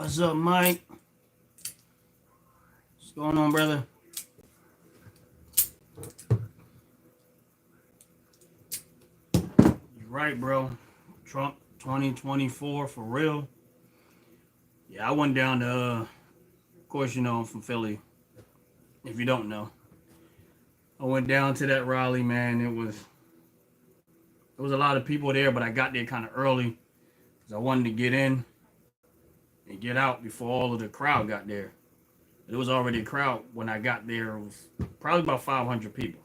What's up, Mike? What's going on, brother? You're right, bro. Trump 2024 for real. Yeah, I went down to, of course, you know, I'm from Philly. If you don't know, I went down to that rally, man. There was a lot of people there, but I got there kind of early because I wanted to get in and get out before all of the crowd got there. There was already a crowd when I got there. It was probably about 500 people.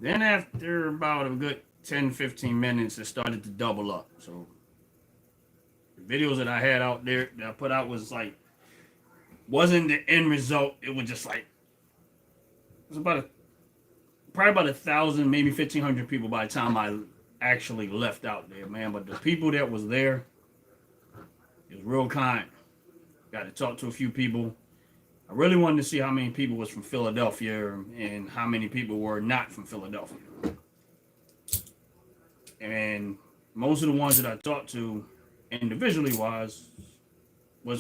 Then after about a good 10, 15 minutes, it started to double up. So the videos that I had out there that I put out was like, wasn't the end result. It was just like, it was probably about 1,000, maybe 1,500 people by the time I actually left out there, man. But the people that was there, it was real kind. Got to talk to a few people. I really wanted to see how many people was from Philadelphia and how many people were not from Philadelphia. And most of the ones that I talked to individually was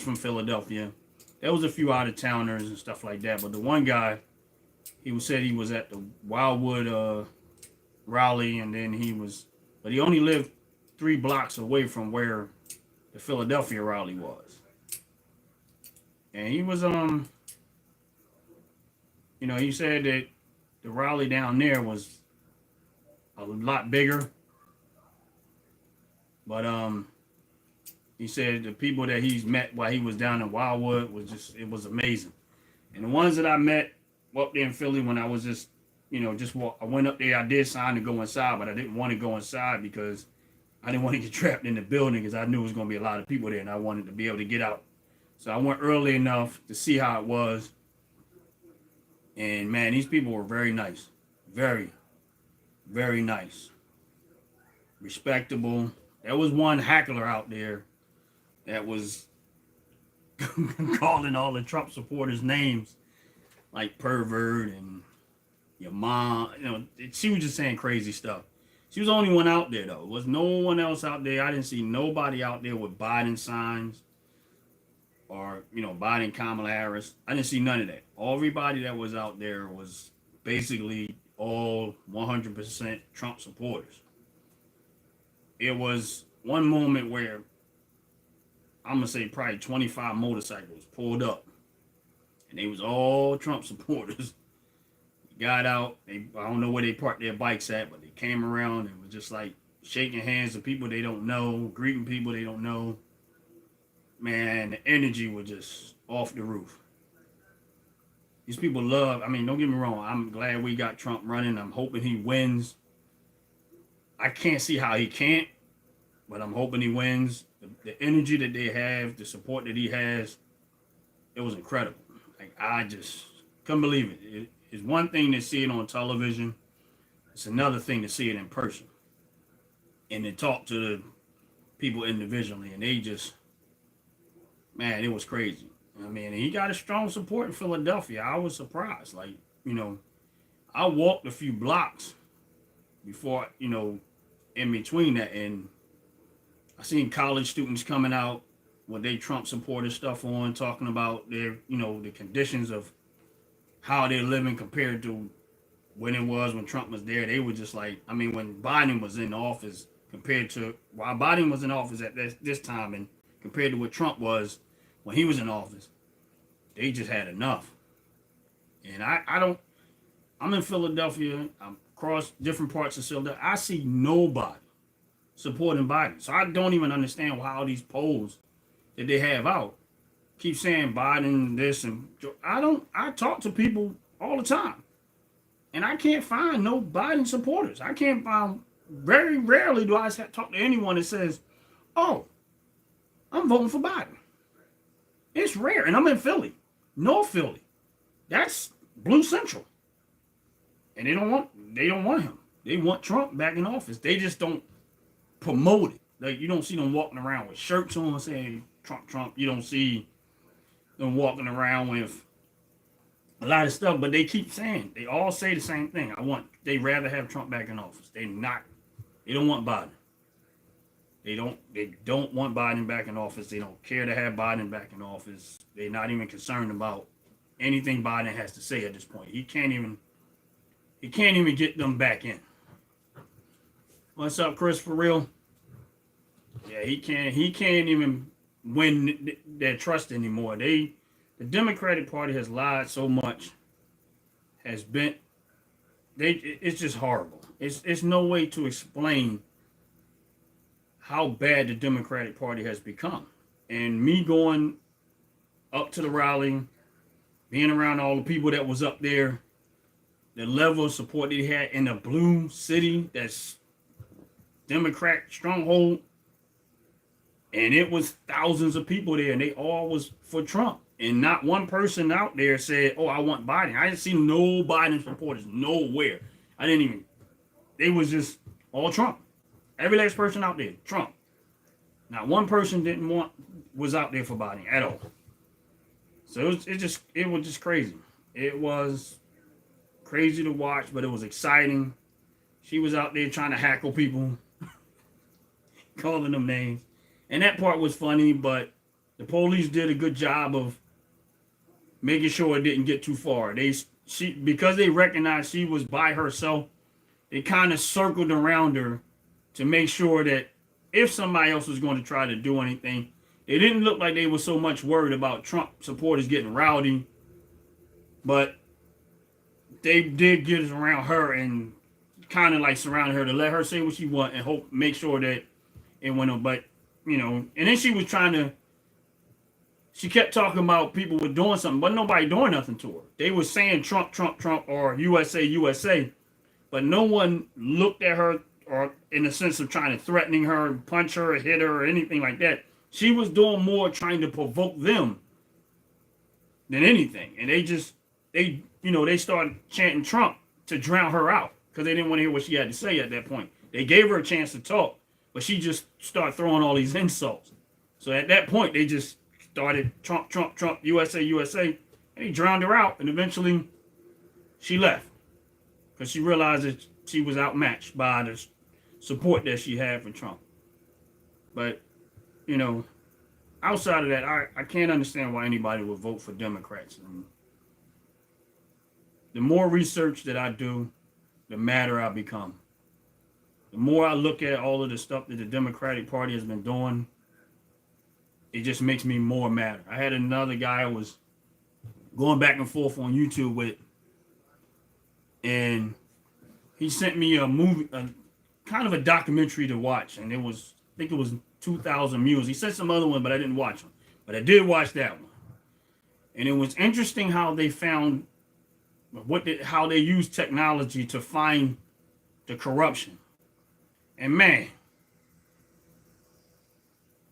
from Philadelphia. There was a few out of towners and stuff like that, but the one guy, said he was at the Wildwood rally, and then but he only lived 3 blocks away from where the Philadelphia rally was. And he was he said that the rally down there was a lot bigger, but he said the people that he's met while he was down in Wildwood it was amazing. And the ones that I met up there in Philly when I was I went up there, I did sign to go inside, but I didn't want to go inside because I didn't want to get trapped in the building because I knew it was going to be a lot of people there and I wanted to be able to get out. So I went early enough to see how it was. And man, these people were very nice. Very, very nice. Respectable. There was one heckler out there that was calling all the Trump supporters names like pervert and your mom. She was just saying crazy stuff. She was the only one out there, though. There was no one else out there. I didn't see nobody out there with Biden signs or, Biden, Kamala Harris. I didn't see none of that. Everybody that was out there was basically all 100% Trump supporters. It was one moment where I'm going to say probably 25 motorcycles pulled up, and they was all Trump supporters. Got out. I don't know where they parked their bikes at, but they came around and was just like shaking hands with people they don't know, greeting people they don't know. Man, the energy was just off the roof. These people don't get me wrong. I'm glad we got Trump running. I'm hoping he wins. I can't see how he can't, but I'm hoping he wins. The energy that they have, the support that he has, it was incredible. Like, I just couldn't believe it. It's one thing to see it on television. It's another thing to see it in person and to talk to the people individually. And they just, man, it was crazy. He got a strong support in Philadelphia. I was surprised. I walked a few blocks before, in between that. And I seen college students coming out with their Trump supporter stuff on, talking about their, the conditions of how they're living compared to when it was when Trump was there. They were just like, when Biden was in office compared to while Biden was in office at this time and compared to what Trump was when he was in office, they just had enough. And I'm in Philadelphia. I'm across different parts of Philadelphia. I see nobody supporting Biden. So I don't even understand why all these polls that they have out keep saying Biden this and I talk to people all the time and I can't find no Biden supporters. I can't find, very rarely do I talk to anyone that says, oh, I'm voting for Biden. It's rare. And I'm in Philly, North Philly. That's Blue Central. And they don't want him. They want Trump back in office. They just don't promote it. Like, you don't see them walking around with shirts on saying Trump, Trump. You don't see them walking around with a lot of stuff, but they keep saying, they all say the same thing. They rather have Trump back in office. They don't want Biden. They don't want Biden back in office. They don't care to have Biden back in office. They're not even concerned about anything Biden has to say at this point. He can't even get them back in. What's up, Chris? For real? Yeah, he can't even win their trust anymore. The Democratic Party has lied so much, has been it's just horrible. It's no way to explain how bad the Democratic Party has become. And me going up to the rally, being around all the people that was up there, the level of support they had in a blue city that's Democrat stronghold, and it was thousands of people there, and they all was for Trump. And not one person out there said, "Oh, I want Biden." I didn't see no Biden supporters nowhere. I didn't even. They was just all Trump. Every last person out there, Trump. Not one person was out there for Biden at all. So it was just crazy. It was crazy to watch, but it was exciting. She was out there trying to hackle people, calling them names. And that part was funny, but the police did a good job of making sure it didn't get too far. Because they recognized she was by herself, they kind of circled around her to make sure that if somebody else was going to try to do anything, it didn't look like they were so much worried about Trump supporters getting rowdy, but they did get around her and kind of like surrounded her to let her say what she want and make sure that it went on. But and then she kept talking about people were doing something, but nobody doing nothing to her. They were saying Trump, Trump, Trump, or USA, USA, but no one looked at her or in the sense of trying to threatening her, punch her, or hit her, or anything like that. She was doing more trying to provoke them than anything. And they started chanting Trump to drown her out because they didn't want to hear what she had to say at that point. They gave her a chance to talk, but she just started throwing all these insults. So at that point, they just started Trump, Trump, Trump, USA, USA, and he drowned her out. And eventually she left because she realized that she was outmatched by the support that she had for Trump. But, outside of that, I can't understand why anybody would vote for Democrats. And the more research that I do, the madder I become. The more I look at all of the stuff that the Democratic Party has been doing, it just makes me more mad. I had another guy I was going back and forth on YouTube with, and he sent me a movie, kind of a documentary to watch, and I think it was 2,000 Mules. He sent some other one, but I didn't watch them. But I did watch that one. And it was interesting how they found, how they used technology to find the corruption. And man,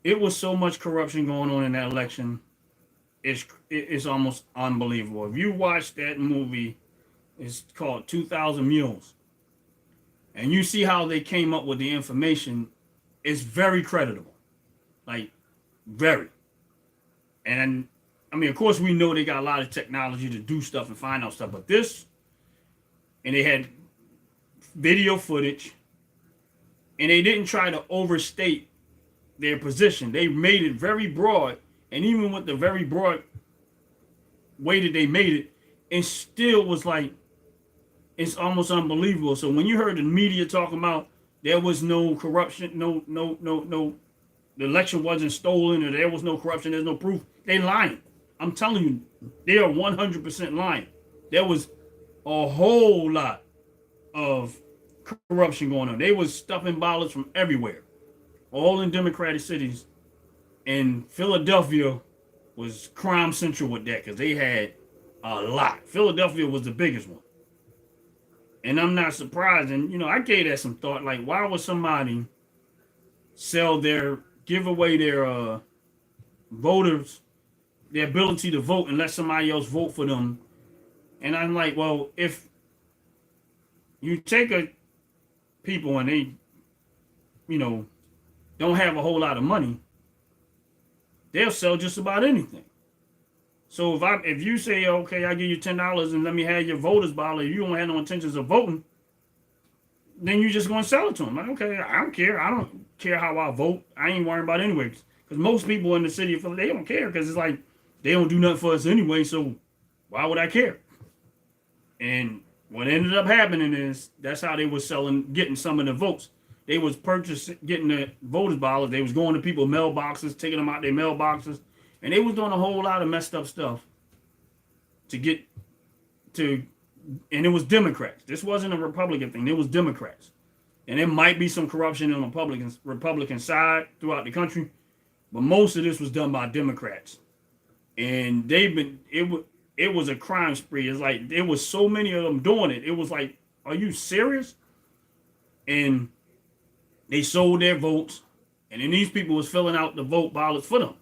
it was so much corruption going on in that election. It's almost unbelievable. If you watch that movie, it's called 2,000 Mules. And you see how they came up with the information, it's very creditable. Like, very. And, I mean, of course, we know they got a lot of technology to do stuff and find out stuff. But this, and they had video footage, and they didn't try to overstate their position. They made it very broad. And even with the very broad way that they made it, it still was like, it's almost unbelievable. So when you heard the media talking about there was no corruption, no, the election wasn't stolen, or there was no corruption, there's no proof, they lying. I'm telling you, they are 100% lying. There was a whole lot of corruption going on. They was stuffing ballots from everywhere, all in Democratic cities. And Philadelphia was crime central with that because they had a lot. Philadelphia was the biggest one. And I'm not surprised. And, I gave that some thought. Like, why would somebody give away their voters, their ability to vote and let somebody else vote for them? And I'm like, well, if you take people and they, don't have a whole lot of money, they'll sell just about anything. So if you say, okay, I'll give you $10 and let me have your voter's ballot, if you don't have no intentions of voting, then you just going to sell it to them. Like, okay, I don't care. I don't care how I vote. I ain't worrying about it anyway. Because most people in the city of Philly, they don't care because it's like they don't do nothing for us anyway. So why would I care? And what ended up happening is that's how they was getting some of the votes. They was getting the voters ballots. They was going to people's mailboxes, taking them out their mailboxes, and they was doing a whole lot of messed up stuff to get to. And it was Democrats. This wasn't a Republican thing. It was Democrats. And there might be some corruption on the Republican side throughout the country, but most of this was done by Democrats. And it was a crime spree. It's like there was so many of them doing it. It was like, are you serious? And they sold their votes, and then these people was filling out the vote ballots for them,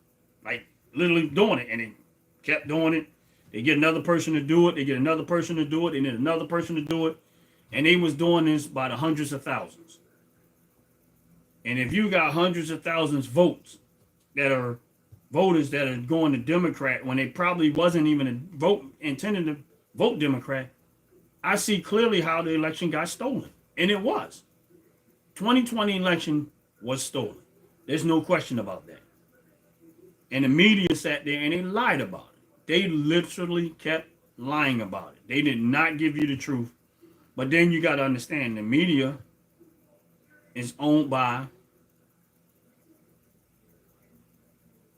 like literally doing it, and they kept doing it. They get another person to do it. They get another person to do it, and then another person to do it, and they was doing this by the hundreds of thousands. And if you got hundreds of thousands votes that are voters that are going to Democrat when they probably wasn't even intended to vote Democrat, I see clearly how the election got stolen, and it was. 2020 election was stolen. There's no question about that. And the media sat there and they lied about it. They literally kept lying about it. They did not give you the truth. But then you got to understand the media is owned by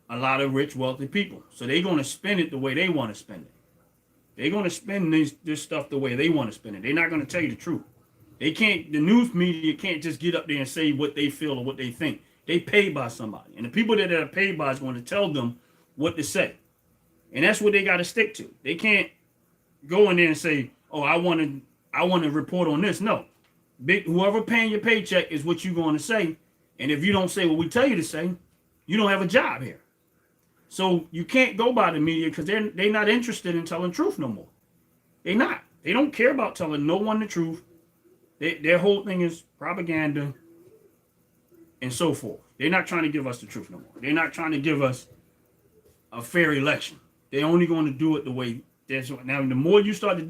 a lot of rich, wealthy people. So they're going to spend it the way they want to spend it. They're going to spend this stuff the way they want to spend it. They're not going to tell you the truth. The news media can't just get up there and say what they feel or what they think. They paid by somebody. And the people that are paid by is going to tell them what to say. And that's what they got to stick to. They can't go in there and say, oh, I want to report on this. No. Whoever paying your paycheck is what you're going to say. And if you don't say what we tell you to say, you don't have a job here. So you can't go by the media because they're not interested in telling truth no more. They're not. They don't care about telling no one the truth. Their whole thing is propaganda and so forth. They're not trying to give us the truth no more. They're not trying to give us a fair election. They're only going to do it the way that's. Now, the more you start to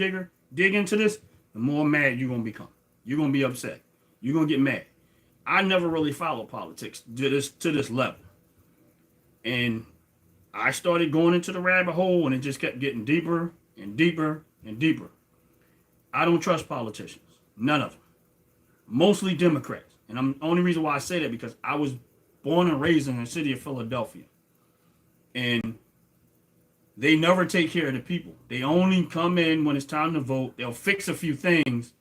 dig into this, the more mad you're going to become. You're going to be upset. You're going to get mad. I never really followed politics to this level. And I started going into the rabbit hole, and it just kept getting deeper and deeper and deeper. I don't trust politicians. None of them. Mostly Democrats. And the only reason why I say that because I was born and raised in the city of Philadelphia. And they never take care of the people. They only come in when it's time to vote. They'll fix a few things.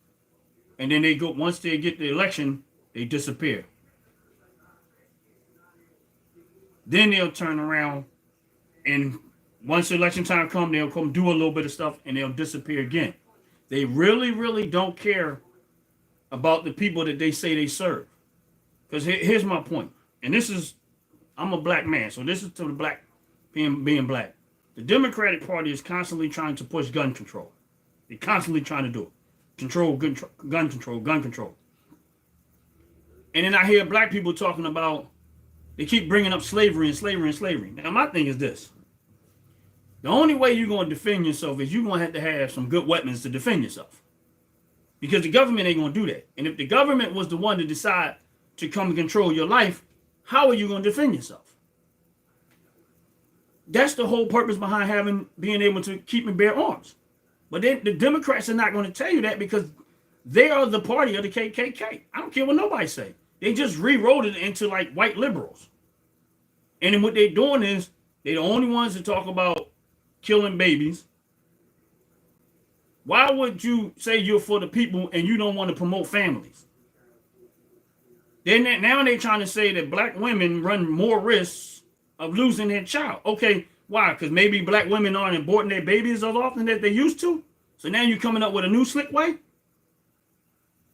And then once they get the election, they disappear. Then they'll turn around, and once the election time comes, they'll come do a little bit of stuff, and they'll disappear again. They really, really don't care about the people that they say they serve. Because here's my point. And I'm a black man, so this is to the black, being black. The Democratic Party is constantly trying to push gun control. They're constantly trying to do it. Gun control. And then I hear black people talking about, they keep bringing up slavery. Now, my thing is this. The only way you're going to defend yourself is you're going to have some good weapons to defend yourself. Because the government ain't going to do that. And if the government was the one to decide to come and control your life, how are you going to defend yourself? That's the whole purpose behind being able to keep and bear arms. But the Democrats are not going to tell you that because they are the party of the KKK. I don't care what nobody say. They just rewrote it into like white liberals. And then what they're doing is they're the only ones to talk about killing babies. Why would you say you're for the people and you don't want to promote families? Now they're trying to say that black women run more risks of losing their child. Okay, why? Because maybe black women aren't aborting their babies as often as they used to. So now you're coming up with a new slick way?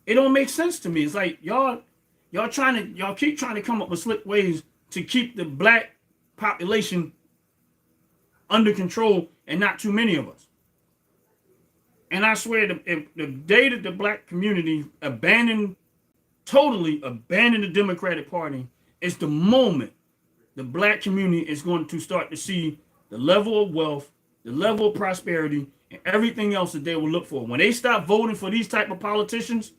It don't make sense to me. It's like y'all keep trying to come up with slick ways to keep the black population under control and not too many of us. And I swear, the day that the black community totally abandoned the Democratic Party is the moment the black community is going to start to see the level of wealth, the level of prosperity, and everything else that they will look for. When they stop voting for these type of politicians,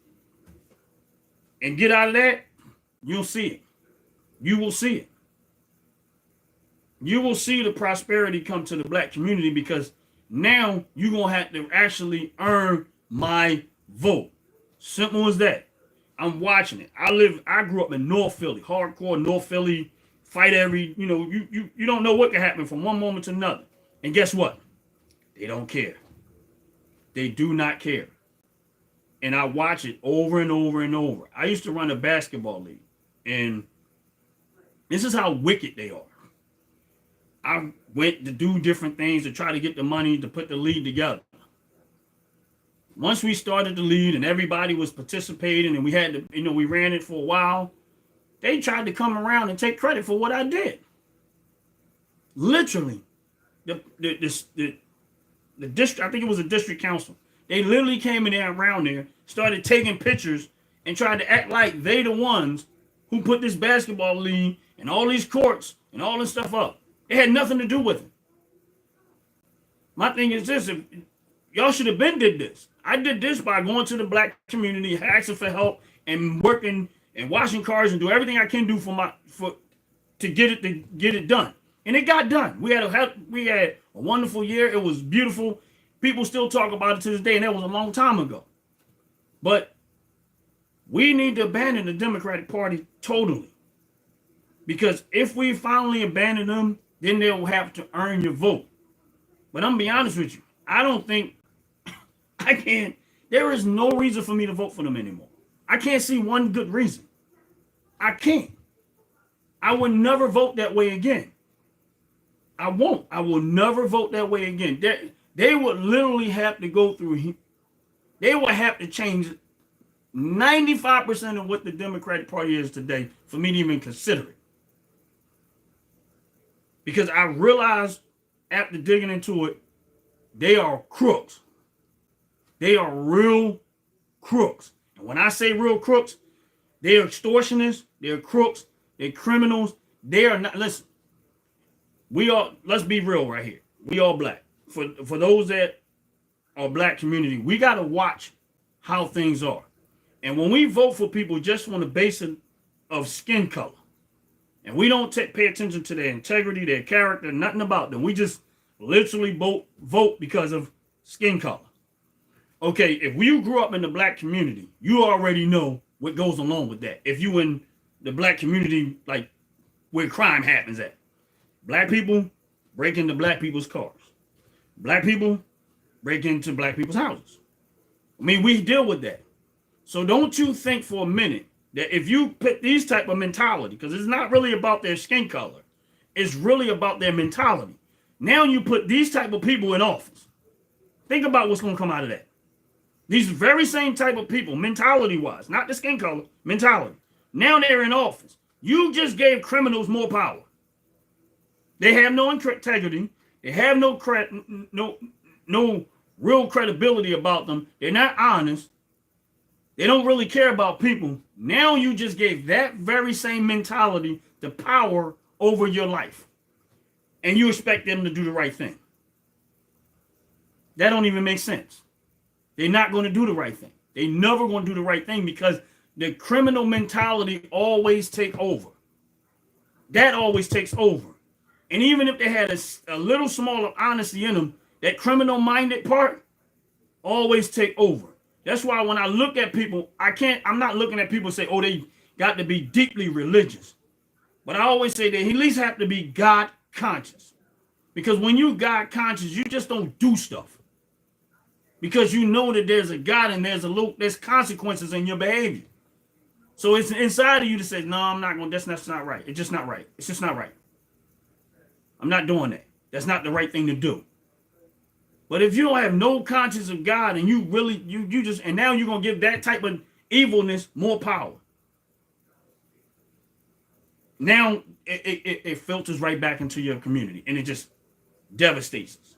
and get out of that, you'll see it. You will see it. You will see the prosperity come to the black community because now you're going to have to actually earn my vote. Simple as that. I'm watching it. I grew up in North Philly, hardcore North Philly, fight every, you don't know what can happen from one moment to another. And guess what? They don't care. They do not care. And I watch it over and over and over. I used to run a basketball league, and this is how wicked they are. I went to do different things to try to get the money to put the league together. Once we started the league and everybody was participating and we had to, we ran it for a while, they tried to come around and take credit for what I did. Literally, the district, I think it was a district council, they literally came in there around there, started taking pictures and tried to act like they the ones who put this basketball league and all these courts and all this stuff up. It had nothing to do with it. My thing is this, if y'all should have been did this. I did this by going to the black community, asking for help and working and washing cars and do everything I can do to get it done. And it got done. We had a wonderful year. It was beautiful. People still talk about it to this day, and that was a long time ago. But we need to abandon the Democratic Party totally. Because if we finally abandon them, then they'll have to earn your vote. But I'm going to be honest with you. I don't think there is no reason for me to vote for them anymore. I can't see one good reason. I can't. I would never vote that way again. I won't. I will never vote that way again. They would literally have to go through, they would have to change 95% of what the Democratic Party is today for me to even consider it. Because I realized after digging into it, they are crooks. They are real crooks. And when I say real crooks, they are extortionists, they're crooks, they're criminals. They are not, listen, let's be real right here. We all black. For those that are black community, we got to watch how things are. And when we vote for people just on the basis of skin color, and we don't pay attention to their integrity, their character, nothing about them. We just literally vote because of skin color. Okay, if you grew up in the black community, you already know what goes along with that. If you in the black community, like where crime happens at. Black people break into black people's cars. Black people break into black people's houses. I mean, we deal with that. So don't you think for a minute that if you put these type of mentality, because it's not really about their skin color, it's really about their mentality. Now you put these type of people in office. Think about what's going to come out of that. These very same type of people, mentality-wise, not the skin color, mentality. Now they're in office. You just gave criminals more power. They have no integrity. They have no real credibility about them. They're not honest. They don't really care about people. Now you just gave that very same mentality the power over your life. And you expect them to do the right thing. That don't even make sense. They're not going to do the right thing. They never going to do the right thing because the criminal mentality always take over. That always takes over. And even if they had a little small of honesty in them, that criminal-minded part always take over. That's why when I look at people, I'm not looking at people and say, oh, they got to be deeply religious. But I always say they at least have to be God conscious. Because when you God conscious, you just don't do stuff. Because you know that there's a God and there's consequences in your behavior. So it's inside of you to say, no, I'm not going, that's not right. It's just not right. It's just not right. I'm not doing that. That's not the right thing to do. But if you don't have no conscience of God and you really, you just, and now you're going to give that type of evilness more power. Now it filters right back into your community and it just devastates us.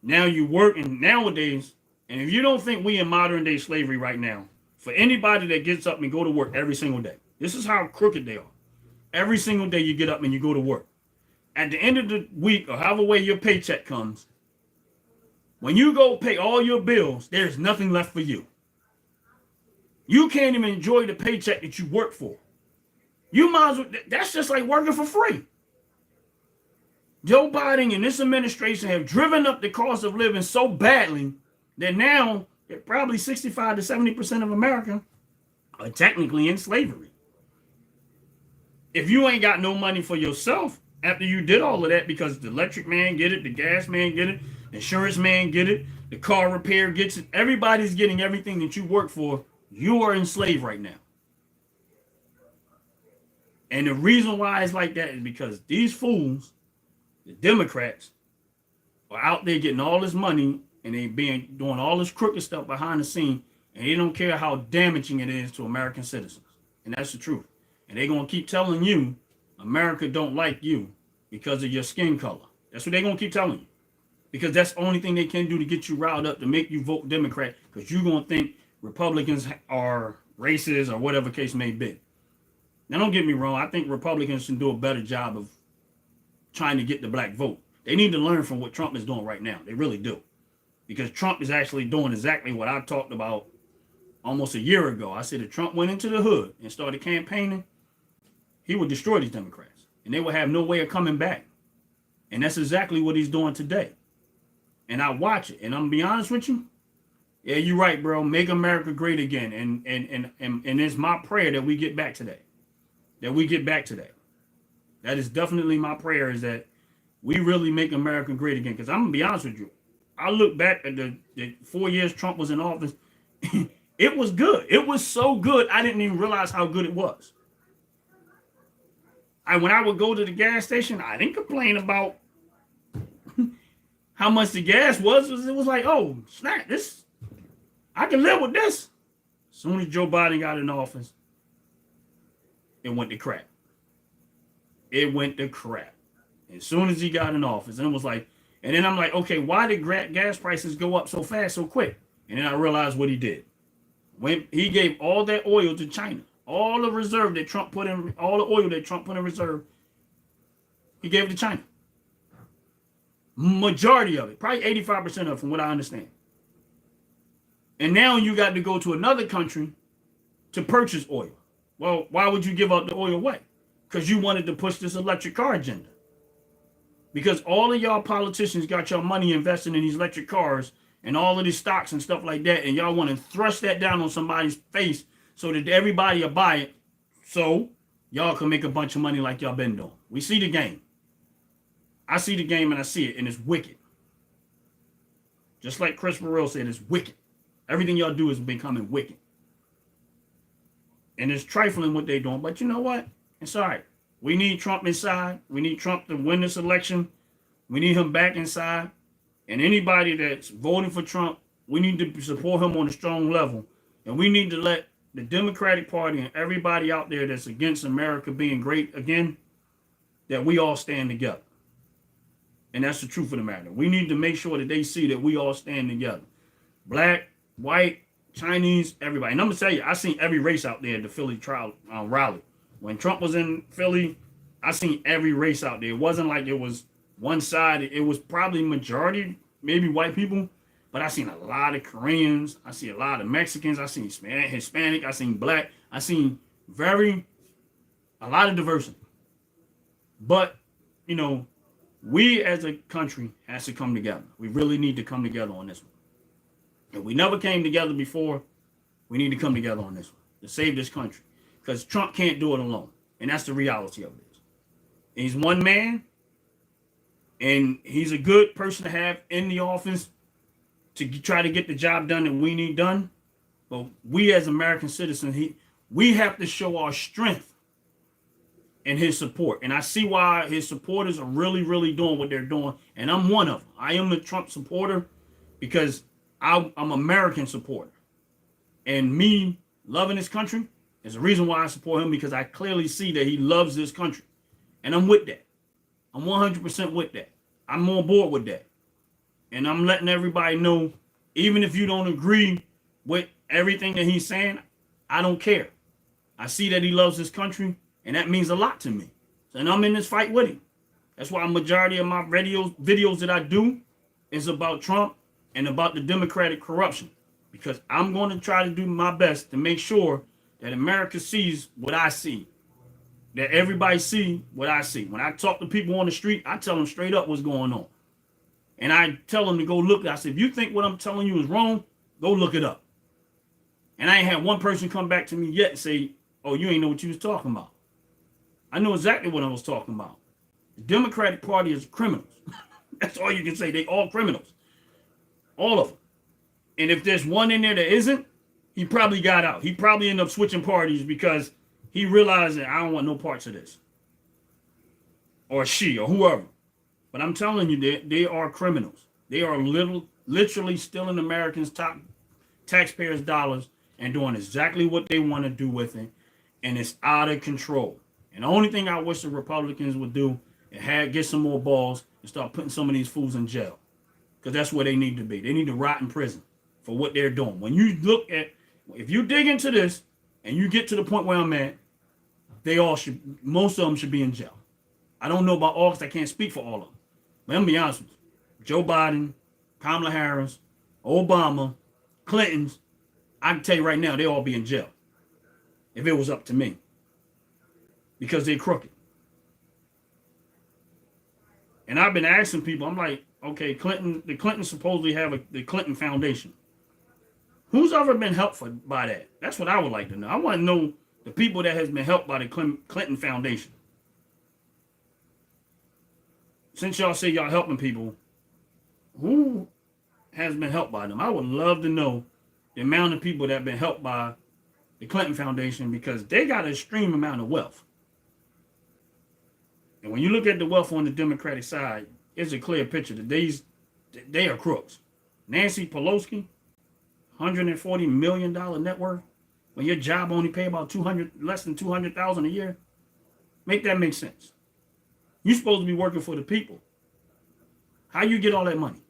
Now you work, and nowadays, and if you don't think we in modern day slavery right now, for anybody that gets up and go to work every single day, this is how crooked they are. Every single day you get up and you go to work. At the end of the week, or however way your paycheck comes, when you go pay all your bills, there's nothing left for you. You can't even enjoy the paycheck that you work for. You might as well, that's just like working for free. Joe Biden and this administration have driven up the cost of living so badly that now probably 65 to 70% of America are technically in slavery. If you ain't got no money for yourself after you did all of that, because the electric man get it, the gas man get it, the insurance man get it, the car repair gets it, everybody's getting everything that you work for, you are enslaved right now. And the reason why it's like that is because these fools, the Democrats, are out there getting all this money and they doing all this crooked stuff behind the scene, and they don't care how damaging it is to American citizens. And that's the truth. And they're going to keep telling you America don't like you because of your skin color. That's what they're going to keep telling you. Because that's the only thing they can do to get you riled up to make you vote Democrat, because you're going to think Republicans are racist or whatever case may be. Now, don't get me wrong. I think Republicans can do a better job of trying to get the black vote. They need to learn from what Trump is doing right now. They really do. Because Trump is actually doing exactly what I talked about almost a year ago. I said if Trump went into the hood and started campaigning, he would destroy these Democrats. And they would have no way of coming back. And that's exactly what he's doing today. And I watch it. And I'm going to be honest with you. Yeah, you're right, bro. Make America great again. And it's my prayer that we get back to that. That we get back to that. That is definitely my prayer, is that we really make America great again. Because I'm going to be honest with you. I look back at the 4 years Trump was in office. It was good. It was so good, I didn't even realize how good it was. When I would go to the gas station, I didn't complain about how much the gas was. It was like, oh, snap, this, I can live with this. As soon as Joe Biden got in office, it went to crap. It went to crap. As soon as he got in office, and it was like, and then I'm like, okay, why did gas prices go up so fast, so quick? And then I realized what he did. When he gave all that oil to China, all the reserve that Trump put in, all the oil that Trump put in reserve, he gave it to China. Majority of it, probably 85% of it, from what I understand. And now you got to go to another country to purchase oil. Well, why would you give up the oil away? Because you wanted to push this electric car agenda. Because all of y'all politicians got your money invested in these electric cars and all of these stocks and stuff like that, and y'all want to thrust that down on somebody's face so that everybody will buy it, so y'all can make a bunch of money like y'all been doing. We see the game. I see the game and I see it, and it's wicked. Just like Chris Burrell said, it's wicked. Everything y'all do is becoming wicked. And it's trifling what they're doing, but you know what? It's all right. We need Trump inside. We need Trump to win this election. We need him back inside. And anybody that's voting for Trump, we need to support him on a strong level. And we need to let the Democratic Party and everybody out there that's against America being great again, that we all stand together. And that's the truth of the matter. We need to make sure that they see that we all stand together. Black, white, Chinese, everybody. And I'm going to tell you, I seen every race out there at the Philly trial rally. When Trump was in Philly, I seen every race out there. It wasn't like it was one side. It was probably majority, maybe white people. But I seen a lot of Koreans. I see a lot of Mexicans. I seen Hispanic. I seen black. I seen a lot of diversity. But, you know, we as a country has to come together. We really need to come together on this one. If we never came together before, we need to come together on this one to save this country. Because Trump can't do it alone. And that's the reality of this. He's one man. And he's a good person to have in the office to try to get the job done that we need done. But we as American citizens, we have to show our strength in his support. And I see why his supporters are really, really doing what they're doing. And I'm one of them. I am a Trump supporter because I'm American supporter. And me loving this country is the reason why I support him, because I clearly see that he loves this country. And I'm with that. I'm 100% with that. I'm on board with that. And I'm letting everybody know, even if you don't agree with everything that he's saying, I don't care. I see that he loves this country, and that means a lot to me. And I'm in this fight with him. That's why a majority of my videos that I do is about Trump and about the Democratic corruption. because I'm going to try to do my best to make sure that America sees what I see, that everybody see what I see. When I talk to people on the street, I tell them straight up what's going on. And I tell them to go look. I said, if you think what I'm telling you is wrong, go look it up. And I ain't had one person come back to me yet and say, oh, you ain't know what you was talking about. I know exactly what I was talking about. The Democratic Party is criminals. That's all you can say. They all criminals. All of them. And if there's one in there that isn't, he probably got out. He probably ended up switching parties because he realized that I don't want no parts of this. Or she or whoever. But I'm telling you, they are criminals. They are literally stealing Americans' taxpayers' dollars and doing exactly what they want to do with it. And it's out of control. And the only thing I wish the Republicans would do is get some more balls and start putting some of these fools in jail. Because that's where they need to be. They need to rot in prison for what they're doing. When you look at, if you dig into this and you get to the point where I'm at, most of them should be in jail. I don't know about all because I can't speak for all of them. But I'm going to be honest with you. Joe Biden, Kamala Harris, Obama, Clinton's, I can tell you right now, they all be in jail. If it was up to me. Because they're crooked. And I've been asking people, I'm like, okay, the Clintons supposedly have the Clinton Foundation. Who's ever been helped by that? That's what I would like to know. I want to know the people that has been helped by the Clinton Foundation. Since y'all say y'all helping people, who has been helped by them? I would love to know the amount of people that have been helped by the Clinton Foundation because they got an extreme amount of wealth. And when you look at the wealth on the Democratic side, it's a clear picture that they are crooks. Nancy Pelosi, $140 million net worth, when your job only pay about less than $200,000 a year. Make that make sense. You're supposed to be working for the people. How you get all that money?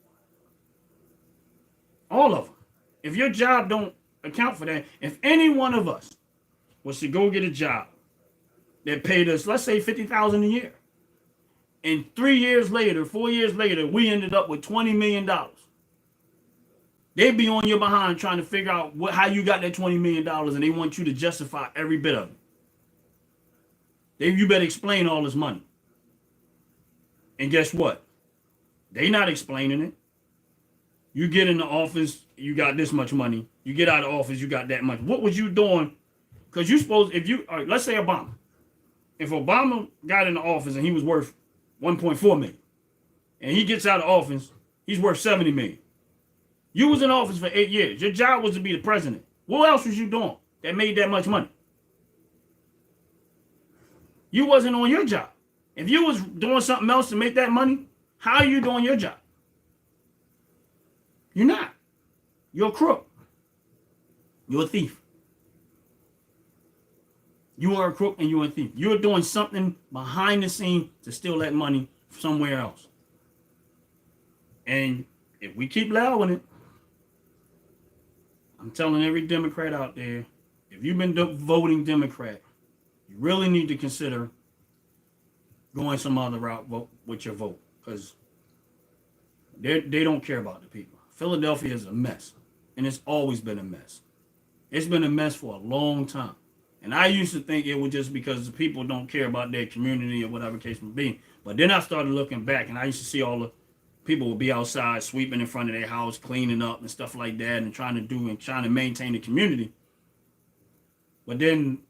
All of them. If your job don't account for that, if any one of us was to go get a job that paid us, let's say $50,000 a year, and 4 years later, we ended up with $20 million. They'd be on your behind trying to figure out how you got that $20 million, and they want you to justify every bit of it. You better explain all this money. And guess what? They not explaining it. You get in the office, you got this much money. You get out of office, you got that much. What was you doing? Because you supposed, let's say Obama. If Obama got in the office and he was worth 1.4 million, and he gets out of office, he's worth 70 million. You was in office for 8 years. Your job was to be the president. What else was you doing that made that much money? You wasn't on your job. If you was doing something else to make that money, how are you doing your job? You're not. You're a crook. You're a thief. You are a crook and you're a thief. You're doing something behind the scene to steal that money somewhere else. And if we keep allowing it, I'm telling every Democrat out there, if you've been voting Democrat, you really need to consider going some other route with your vote, because they don't care about the people. Philadelphia is a mess, and it's always been a mess. It's been a mess for a long time. And I used to think it was just because the people don't care about their community or whatever case may be. But then I started looking back, and I used to see all the people would be outside sweeping in front of their house, cleaning up and stuff like that, and trying to maintain the community. But then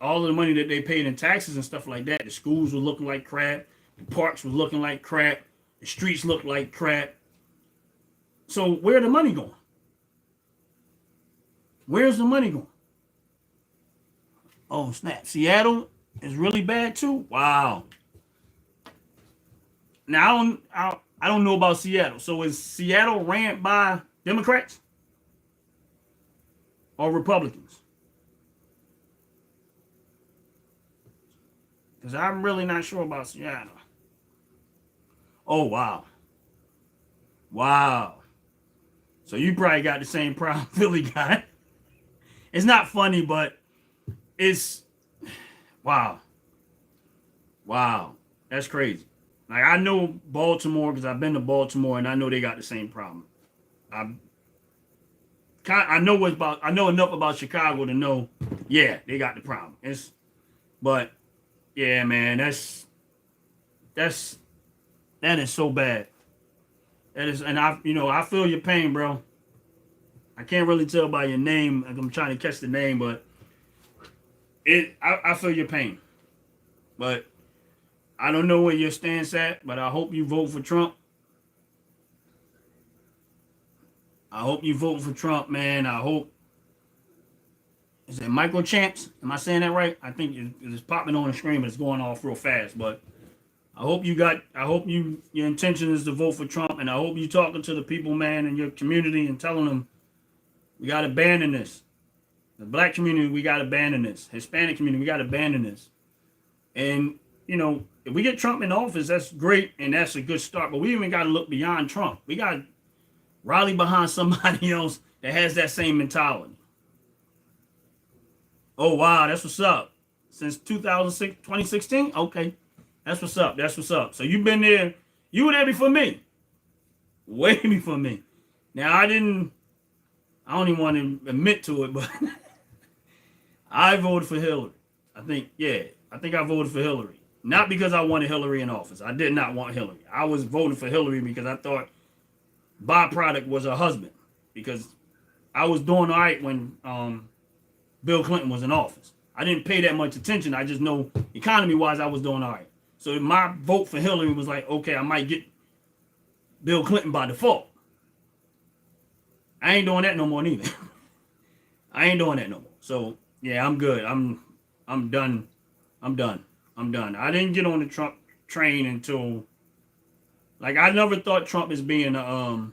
all of the money that they paid in taxes and stuff like that, the schools were looking like crap, the parks were looking like crap, the streets looked like crap. So where's the money going? Where's the money going? Oh, snap. Seattle is really bad too? Wow. Now, I don't know about Seattle. So is Seattle ran by Democrats or Republicans? Because I'm really not sure about Seattle. Oh, wow. Wow. So you probably got the same problem Philly got. It's not funny, but it's, wow. Wow. That's crazy. Like, I know Baltimore because I've been to Baltimore, and I know they got the same problem. I know enough about Chicago to know, yeah, they got the problem. But yeah, man, that is so bad. That is, and I feel your pain, bro. I can't really tell by your name. I'm trying to catch the name, but I feel your pain. But I don't know where your stance at, but I hope you vote for Trump. I hope you vote for Trump, man. I hope. Is it Michael Champs? Am I saying that right? I think it's popping on the screen, but it's going off real fast. But I hope your intention is to vote for Trump, and I hope you talking to the people, man, in your community and telling them we got to abandon this. The black community, we got to abandon this. Hispanic community, we got to abandon this. And, if we get Trump in office, that's great, and that's a good start. But we even got to look beyond Trump. We got to rally behind somebody else that has that same mentality. Oh, wow, that's what's up. Since 2016? Okay. That's what's up. That's what's up. So you've been there. You were there before me. Way before me. Now, I don't even want to admit to it, but I voted for Hillary. I think I voted for Hillary. Not because I wanted Hillary in office. I did not want Hillary. I was voting for Hillary because I thought byproduct was her husband. Because I was doing all right when Bill Clinton was in office. I didn't pay that much attention. I just know economy-wise I was doing all right. So my vote for Hillary was like, okay, I might get Bill Clinton by default. I ain't doing that no more neither. I ain't doing that no more. So yeah, I'm good. I'm done. I'm done. I didn't get on the Trump train until, like, I never thought Trump as being I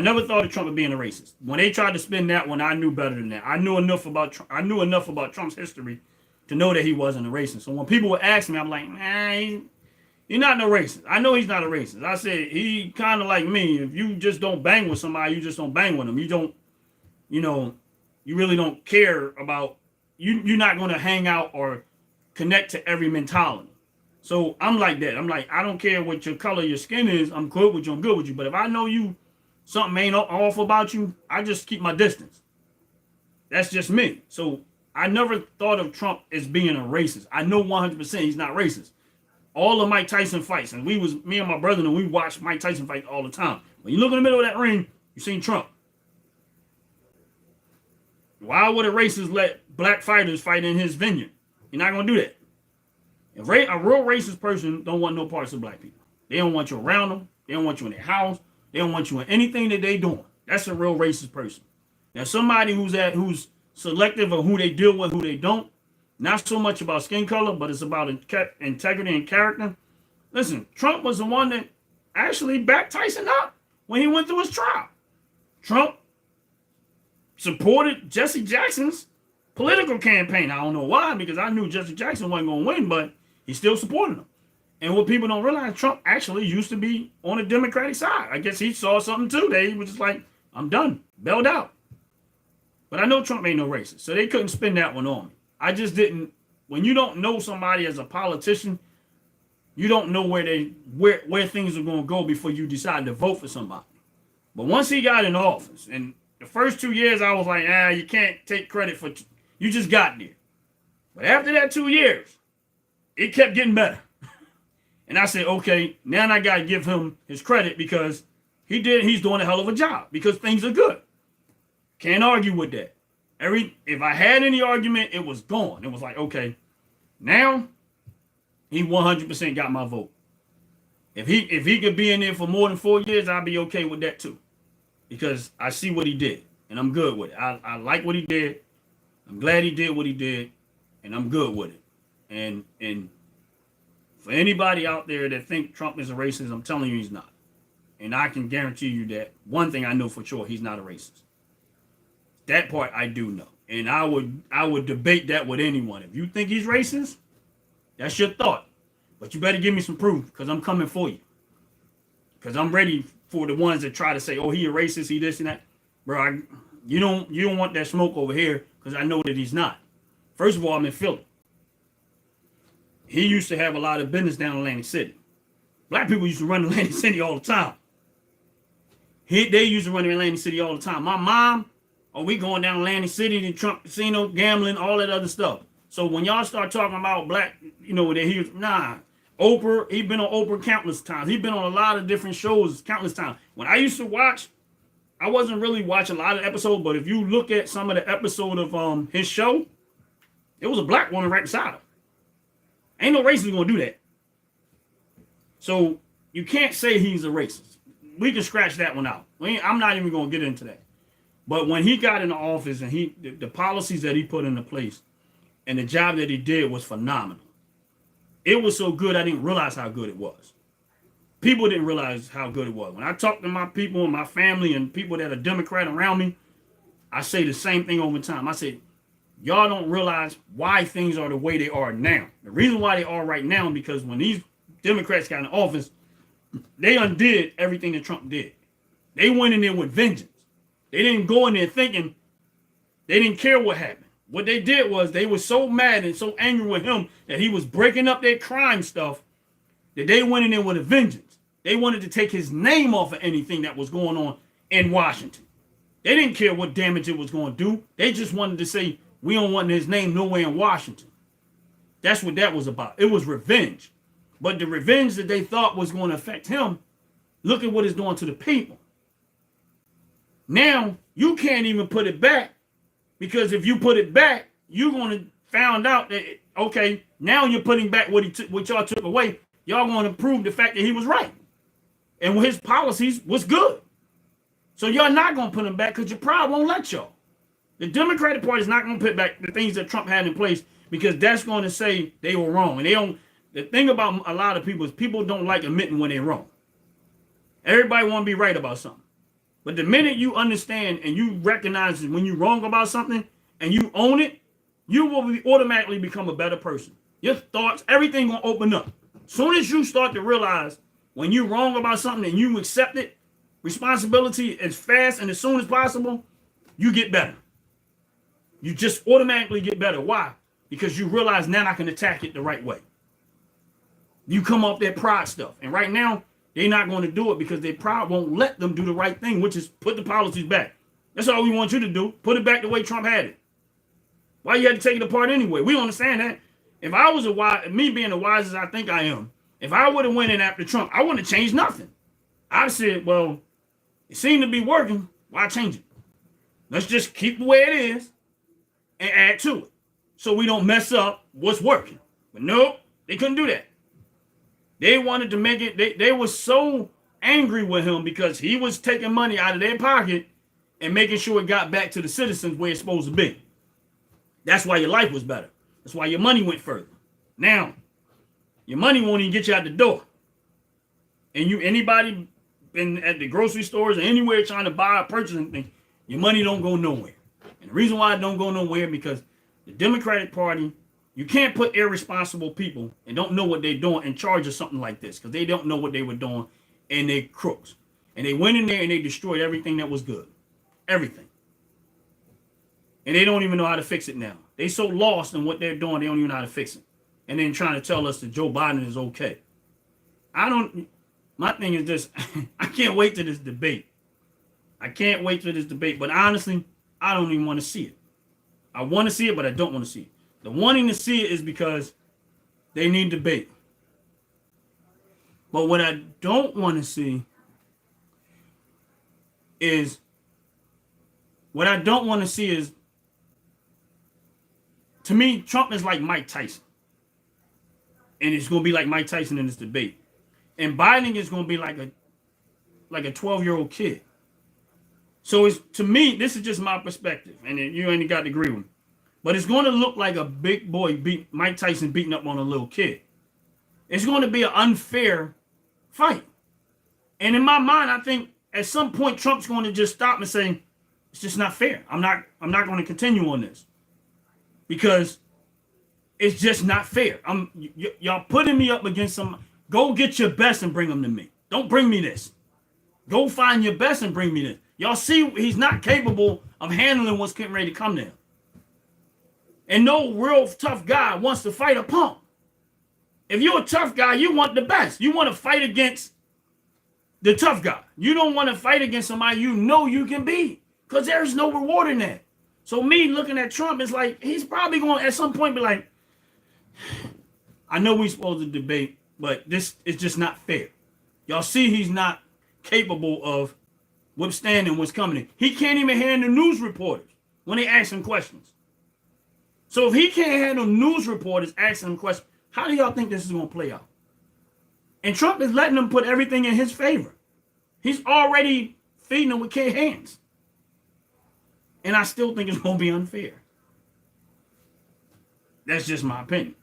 never thought of Trump as being a racist. When they tried to spin that one, I knew better than that. I knew enough about Trump's history to know that he wasn't a racist. So when people would ask me, I'm like, man, he's not no racist. I know he's not a racist. I said, he kind of like me. If you just don't bang with somebody, you just don't bang with them. You don't, you really don't care about, you're not going to hang out or connect to every mentality. So I'm like that. I'm like, I don't care what your color your skin is. I'm good with you. I'm good with you. But if I know something ain't off about you, I just keep my distance. That's just me. So I never thought of Trump as being a racist. I know 100% he's not racist. All the Mike Tyson fights, and me and my brother, and we watched Mike Tyson fight all the time. When you look in the middle of that ring, you seen Trump. Why would a racist let black fighters fight in his vineyard? You're not going to do that. A real racist person don't want no parts of black people. They don't want you around them. They don't want you in their house. They don't want you in anything that they doing. That's a real racist person. Now, somebody who's selective of who they deal with, who they don't, not so much about skin color, but it's about integrity and character. Listen, Trump was the one that actually backed Tyson up when he went through his trial. Trump supported Jesse Jackson's political campaign. I don't know why, because I knew Jesse Jackson wasn't going to win, but he still supported him. And what people don't realize, Trump actually used to be on the Democratic side. I guess he saw something too. He was just like, I'm done, bailed out. But I know Trump ain't no racist, so they couldn't spin that one on me. I just didn't. When you don't know somebody as a politician, you don't know where things are going to go before you decide to vote for somebody. But once he got in office, and the first 2 years, I was like, you can't take credit for, you just got there. But after that 2 years, it kept getting better. And I said, okay, now I got to give him his credit because he's doing a hell of a job because things are good. Can't argue with that. If I had any argument, it was gone. It was like, okay, now he 100% got my vote. If he could be in there for more than 4 years, I'd be okay with that too. Because I see what he did, and I'm good with it. I like what he did. I'm glad he did what he did, and I'm good with it. And for anybody out there that think Trump is a racist, I'm telling you he's not. And I can guarantee you that one thing I know for sure, he's not a racist. That part I do know. And I would debate that with anyone. If you think he's racist, that's your thought. But you better give me some proof, because I'm coming for you. Because I'm ready for the ones that try to say, oh, he a racist, he this and that. Bro, you don't want that smoke over here, because I know that he's not. First of all, I'm in Philly. He used to have a lot of business down in Atlantic City. Black people used to run Atlantic City all the time. They used to run in Atlantic City all the time. My mom, oh, we going down Atlantic City to Trump Casino, gambling, all that other stuff. So when y'all start talking about black, that he was, Oprah, he been on Oprah countless times. He been on a lot of different shows countless times. When I used to watch, I wasn't really watching a lot of episodes, but if you look at some of the episode of his show, it was a black woman right beside him. Ain't no racist gonna do that. So you can't say he's a racist. We can scratch that one out. I'm not even gonna get into that. But when he got into office and the policies that he put into place and the job that he did was phenomenal. It was so good I didn't realize how good it was. People didn't realize how good it was. When I talk to my people and my family and people that are Democrat around me, I say the same thing over time. I say, y'all don't realize why things are the way they are now. The reason why they are right now is because when these Democrats got in office, they undid everything that Trump did. They went in there with vengeance. They didn't go in there thinking, they didn't care what happened. What they did was they were so mad and so angry with him that he was breaking up their crime stuff that they went in there with a vengeance. They wanted to take his name off of anything that was going on in Washington. They didn't care what damage it was going to do. They just wanted to say, we don't want his name nowhere in Washington. That's what that was about. It was revenge. But the revenge that they thought was going to affect him, look at what it's doing to the people. Now, you can't even put it back. Because if you put it back, you're going to find out that, okay, now you're putting back what y'all took away. Y'all going to prove the fact that he was right. And his policies was good. So y'all not going to put him back because your pride won't let y'all. The Democratic Party is not going to put back the things that Trump had in place because that's going to say they were wrong. And they don't. The thing about a lot of people is people don't like admitting when they're wrong. Everybody want to be right about something. But the minute you understand and you recognize when you're wrong about something and you own it, you will automatically become a better person. Your thoughts, everything going to open up. Soon as you start to realize when you're wrong about something and you accept it, responsibility as fast and as soon as possible, you get better. You just automatically get better. Why? Because you realize now I can attack it the right way. You come off that pride stuff. And right now, they're not going to do it because their pride won't let them do the right thing, which is put the policies back. That's all we want you to do. Put it back the way Trump had it. Why you had to take it apart anyway? We understand that. If I was me being the wisest I think I am, if I would have went in after Trump, I wouldn't have changed nothing. I said, well, it seemed to be working. Why change it? Let's just keep the way it is and add to it so we don't mess up what's working. But nope, they couldn't do that. They wanted to make it, they were so angry with him because he was taking money out of their pocket and making sure it got back to the citizens where it's supposed to be. That's why your life was better. That's why your money went further. Now, your money won't even get you out the door. And anybody been at the grocery stores or anywhere trying to buy or purchase anything, your money don't go nowhere. And the reason why it don't go nowhere because the Democratic Party, you can't put irresponsible people and don't know what they're doing in charge of something like this because they don't know what they were doing and they're crooks. And they went in there and they destroyed everything that was good. Everything. And they don't even know how to fix it now. They so lost in what they're doing, they don't even know how to fix it. And then trying to tell us that Joe Biden is okay. My thing is this, I can't wait to this debate. I can't wait for this debate. But honestly, I don't even want to see it. I want to see it, but I don't want to see it. The wanting to see it is because they need debate. But what I don't want to see is, to me, Trump is like Mike Tyson. And it's going to be like Mike Tyson in this debate. And Biden is going to be like a 12-year-old kid. So to me, this is just my perspective. And you ain't got to agree with me. But it's going to look like a big boy Mike Tyson beating up on a little kid. It's going to be an unfair fight. And in my mind, I think at some point Trump's going to just stop and say, it's just not fair. I'm not going to continue on this. Because it's just not fair. Y'all putting me up against some. Go get your best and bring them to me. Don't bring me this. Go find your best and bring me this. Y'all see he's not capable of handling what's getting ready to come to him. And no real tough guy wants to fight a punk. If you're a tough guy, you want the best. You want to fight against the tough guy. You don't want to fight against somebody you know you can beat, because there's no reward in that. So me looking at Trump, it's like he's probably going to at some point be like, I know we're supposed to debate, but this is just not fair. Y'all see he's not capable of withstanding what's coming in. He can't even handle news reporters when they ask him questions. So if he can't handle news reporters asking him questions, how do y'all think this is going to play out? And Trump is letting them put everything in his favor. He's already feeding them with K hands. And I still think it's going to be unfair. That's just my opinion.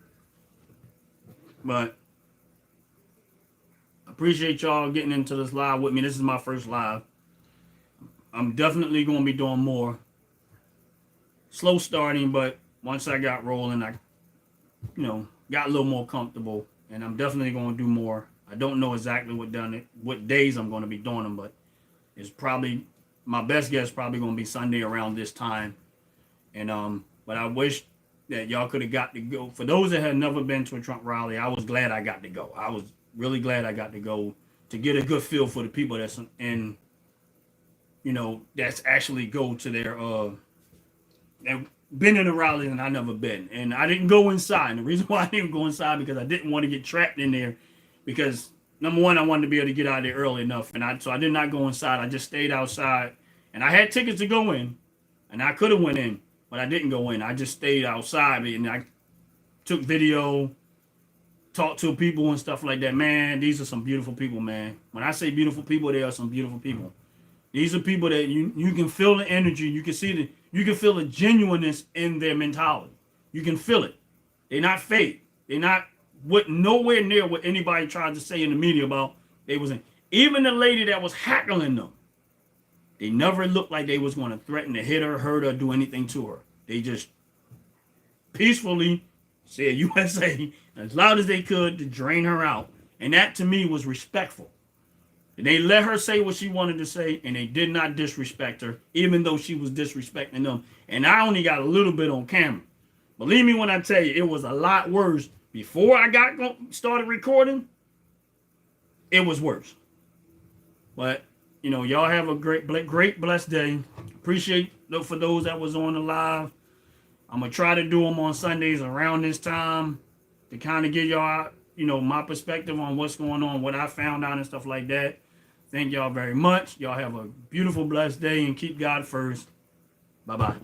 But I appreciate y'all getting into this live with me. This is my first live. I'm definitely going to be doing more. Slow starting, but once I got rolling, I, got a little more comfortable. And I'm definitely going to do more. I don't know exactly what days I'm going to be doing them, but it's probably, my best guess probably going to be Sunday around this time. And but I wish that y'all could have got to go. For those that had never been to a Trump rally, I was glad I got to go. I was really glad I got to go to get a good feel for the people that's in, that's actually go to their been in a rally and I never been. And I didn't go inside. And the reason why I didn't go inside because I didn't want to get trapped in there, because number one, I wanted to be able to get out of there early enough. And so I did not go inside. I just stayed outside. And I had tickets to go in. And I could have went in, but I didn't go in. I just stayed outside and I took video, talked to people and stuff like that. Man, these are some beautiful people, man. When I say beautiful people, they are some beautiful people. These are people that you can feel the energy. You can see you can feel the genuineness in their mentality. You can feel it. They're not fake. They're not nowhere near what anybody tried to say in the media about they was in. Even the lady that was heckling them, they never looked like they was going to threaten to hit her, hurt her, do anything to her. They just peacefully said USA as loud as they could to drain her out. And that to me was respectful. And they let her say what she wanted to say, and they did not disrespect her, even though she was disrespecting them. And I only got a little bit on camera. Believe me when I tell you, it was a lot worse. Before I started recording, it was worse. But, y'all have a great, blessed day. Appreciate for those that was on the live. I'm going to try to do them on Sundays around this time to kind of give y'all, my perspective on what's going on, what I found out and stuff like that. Thank y'all very much. Y'all have a beautiful, blessed day and keep God first. Bye-bye.